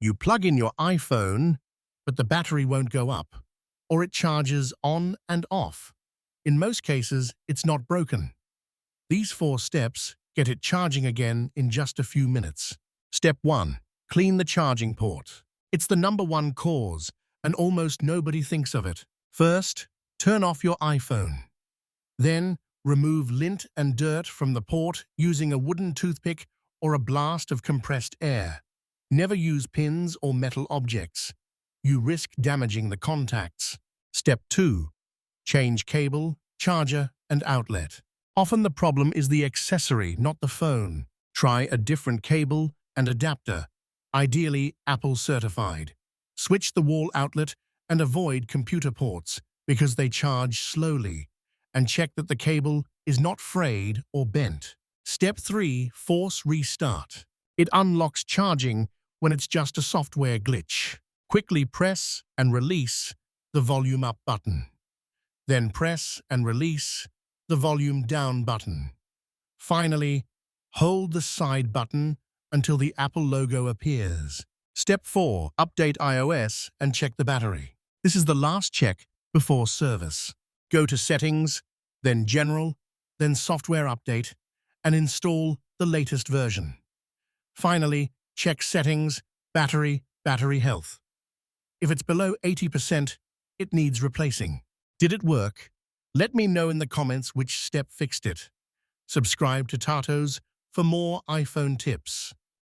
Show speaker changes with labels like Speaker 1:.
Speaker 1: You plug in your iPhone, but the battery won't go up, or it charges on and off. In most cases, it's not broken. These 4 steps get it charging again in just a few minutes. Step 1. Clean the charging port. It's the #1 cause, and almost nobody thinks of it. First, turn off your iPhone. Then, remove lint and dirt from the port using a wooden toothpick or a blast of compressed air. Never use pins or metal objects. You risk damaging the contacts. Step 2. Change cable, charger, and outlet. Often the problem is the accessory, not the phone. Try a different cable and adapter, ideally Apple certified. Switch the wall outlet and avoid computer ports because they charge slowly. And check that the cable is not frayed or bent. Step 3. Force restart. It unlocks charging when it's just a software glitch. Quickly press and release the volume up button. Then press and release the volume down button. Finally, hold the side button until the Apple logo appears. Step 4. Update iOS and check the battery. This is the last check before service. Go to Settings, then General, then Software Update, and install the latest version. Finally, check Settings, Battery Health. If it's below 80%, it needs replacing. Did it work? Let me know in the comments which step fixed it. Subscribe to Tatos for more iPhone tips.